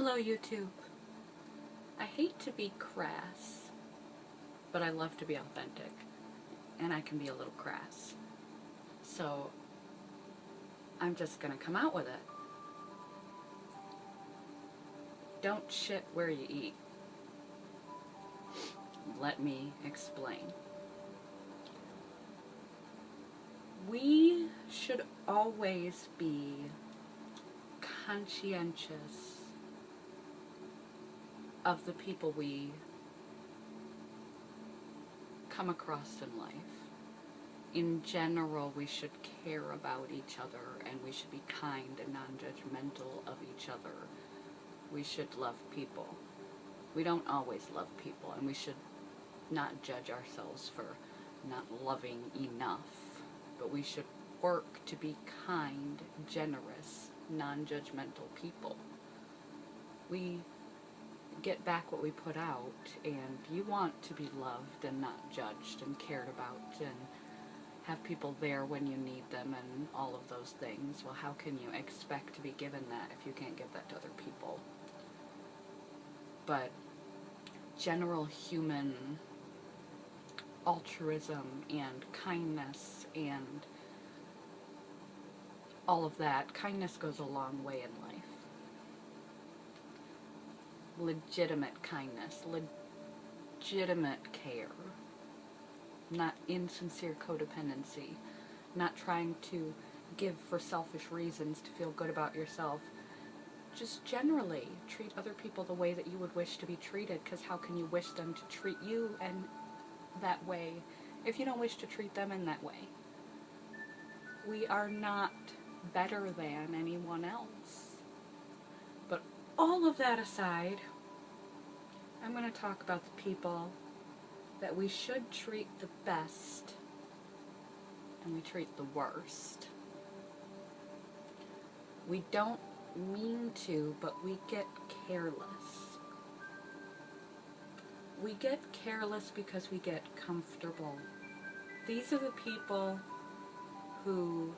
Hello YouTube. I hate to be crass, but I love to be authentic, and I can be a little crass. So I'm just gonna come out with it. Don't shit where you eat. Let me explain. We should always be conscientious of the people we come across in life. In general, we should care about each other, and we should be kind and non-judgmental of each other. We should love people. We don't always love people, and we should not judge ourselves for not loving enough, but we should work to be kind, generous, non-judgmental people. We get back what we put out, and you want to be loved and not judged and cared about and have people there when you need them and all of those things. Well, how can you expect to be given that if you can't give that to other people? But general human altruism and kindness and all of that, kindness goes a long way in life. Legitimate kindness, legitimate care, not insincere codependency, not trying to give for selfish reasons to feel good about yourself. Just generally treat other people the way that you would wish to be treated, because how can you wish them to treat you in that way if you don't wish to treat them in that way? We are not better than anyone else. But all of that aside, I'm going to talk about the people that we should treat the best and we treat the worst. We don't mean to, but we get careless. We get careless because we get comfortable. These are the people who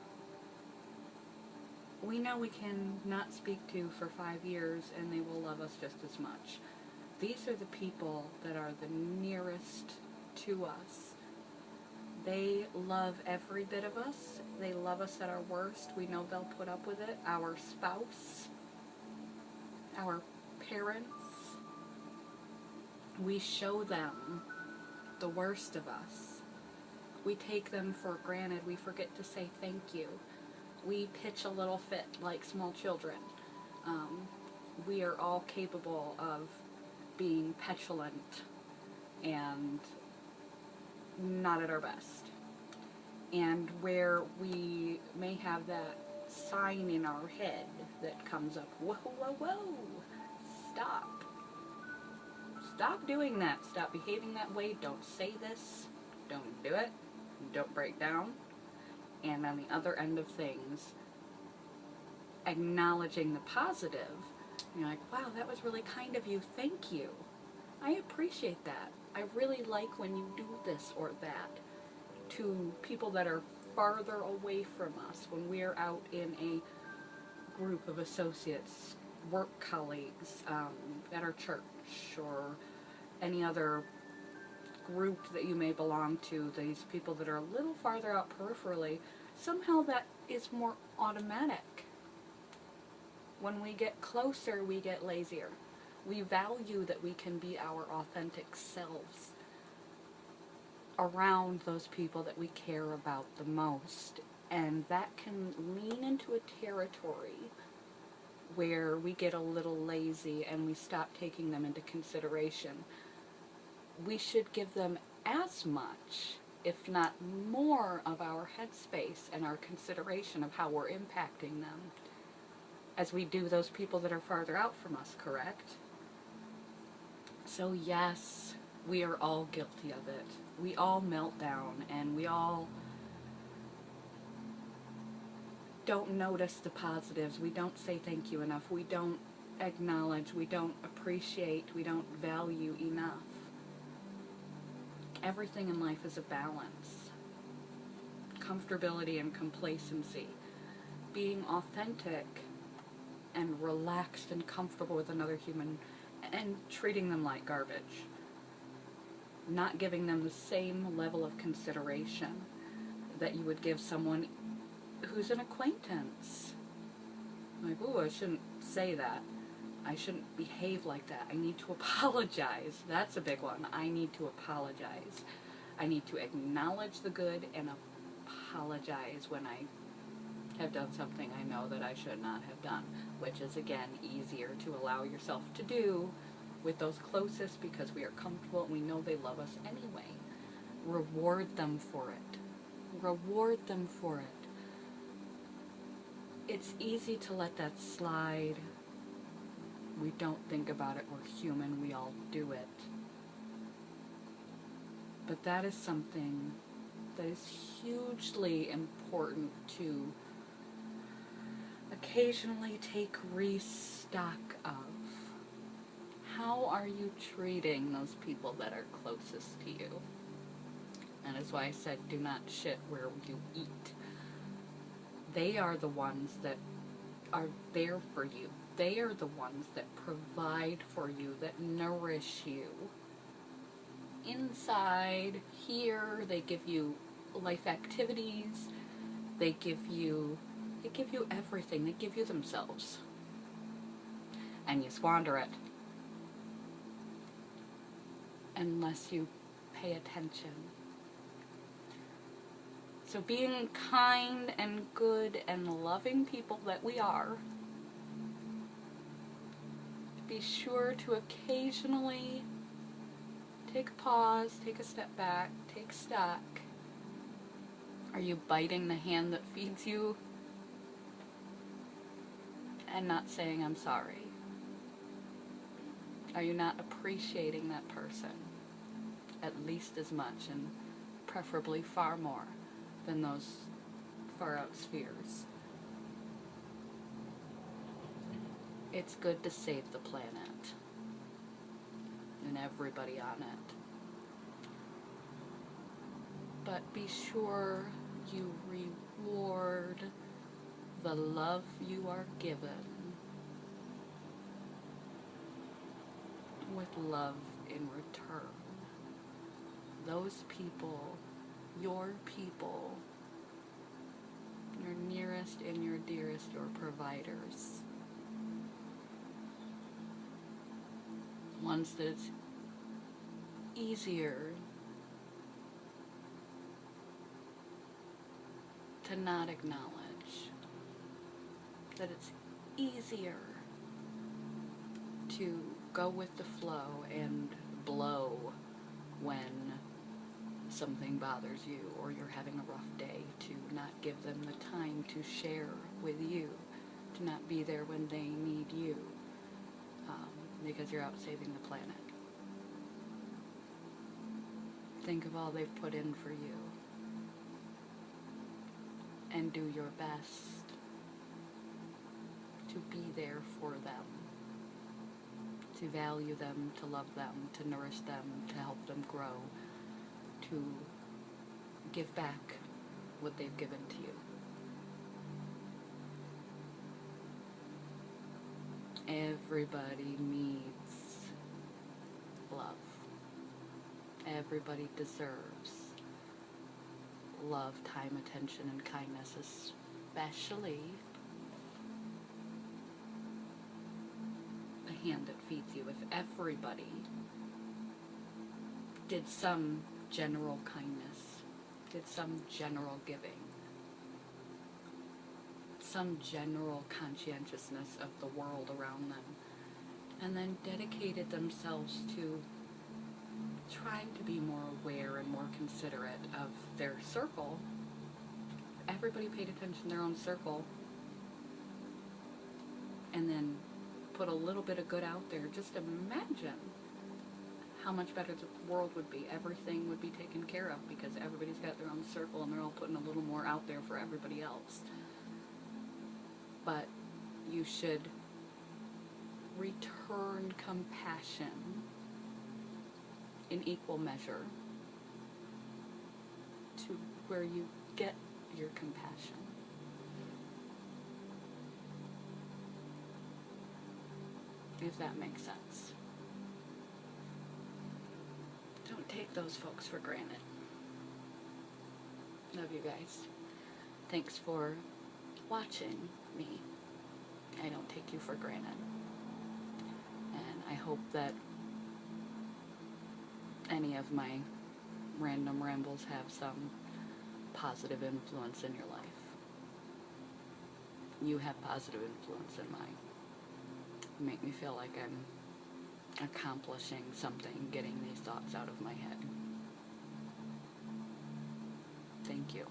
we know we can not speak to for 5 years and they will love us just as much. These are the people that are the nearest to us. They love every bit of us. They love us at our worst. We know they'll put up with it. Our spouse, our parents. We show them the worst of us. We take them for granted. We forget to say thank you. We pitch a little fit like small children. We are all capable of being petulant and not at our best. And where we may have that sign in our head that comes up, whoa, whoa, whoa, stop. Stop doing that. Stop behaving that way. Don't say this. Don't do it. Don't break down. And on the other end of things, acknowledging the positive. You're like, wow, that was really kind of you. Thank you. I appreciate that. I really like when you do this or that. To people that are farther away from us, when we're out in a group of associates, work colleagues, at our church, or any other group that you may belong to, these people that are a little farther out peripherally, somehow that is more automatic. When we get closer, we get lazier. We value that we can be our authentic selves around those people that we care about the most. And that can lean into a territory where we get a little lazy and we stop taking them into consideration. We should give them as much, if not more, of our headspace and our consideration of how we're impacting them as we do those people that are farther out from us, correct? So yes, we are all guilty of it. We all melt down, and we all don't notice the positives. We don't say thank you enough. We don't acknowledge. We don't appreciate. We don't value enough. Everything in life is a balance. Comfortability and complacency. Being authentic and relaxed and comfortable with another human and treating them like garbage. Not giving them the same level of consideration that you would give someone who's an acquaintance. Like, ooh, I shouldn't say that. I shouldn't behave like that. I need to apologize. That's a big one. I need to apologize. I need to acknowledge the good and apologize when I have done something I know that I should not have done, which is, again, easier to allow yourself to do with those closest because we are comfortable and we know they love us anyway. Reward them for it. Reward them for it. It's easy to let that slide. We don't think about it. We're human. We all do it. But that is something that is hugely important to occasionally take restock of. How are you treating those people that are closest to you? And that's why I said do not shit where you eat. They are the ones that are there for you. They are the ones that provide for you, that nourish you. Inside, here, they give you life activities. They give you everything. They give you themselves. And you squander it. Unless you pay attention. So being kind and good and loving people that we are, be sure to occasionally take a pause, take a step back, take stock. Are you biting the hand that feeds you and not saying I'm sorry? Are you not appreciating that person at least as much, and preferably far more than those far out spheres? It's good to save the planet and everybody on it. But be sure you reward the love you are given with love in return. Those people, your nearest and your dearest, your providers. Ones that it's easier to not acknowledge. That it's easier to go with the flow and blow when something bothers you or you're having a rough day, to not give them the time to share with you, to not be there when they need you, because you're out saving the planet. Think of all they've put in for you and do your best to be there for them, to value them, to love them, to nourish them, to help them grow, to give back what they've given to you. Everybody needs love. Everybody deserves love, time, attention, and kindness, especially the hand that feeds you. If everybody did some general kindness, did some general giving, some general conscientiousness of the world around them, and then dedicated themselves to trying to be more aware and more considerate of their circle, everybody paid attention to their own circle, and then put a little bit of good out there, just imagine how much better the world would be. Everything would be taken care of because everybody's got their own circle and they're all putting a little more out there for everybody else. But you should return compassion in equal measure to where you get your compassion. if that makes sense. Don't take those folks for granted. Love you guys. Thanks for watching me. I don't take you for granted. And I hope that any of my random rambles have some positive influence in your life. You have positive influence in mine. You make me feel like I'm accomplishing something, getting these thoughts out of my head. Thank you.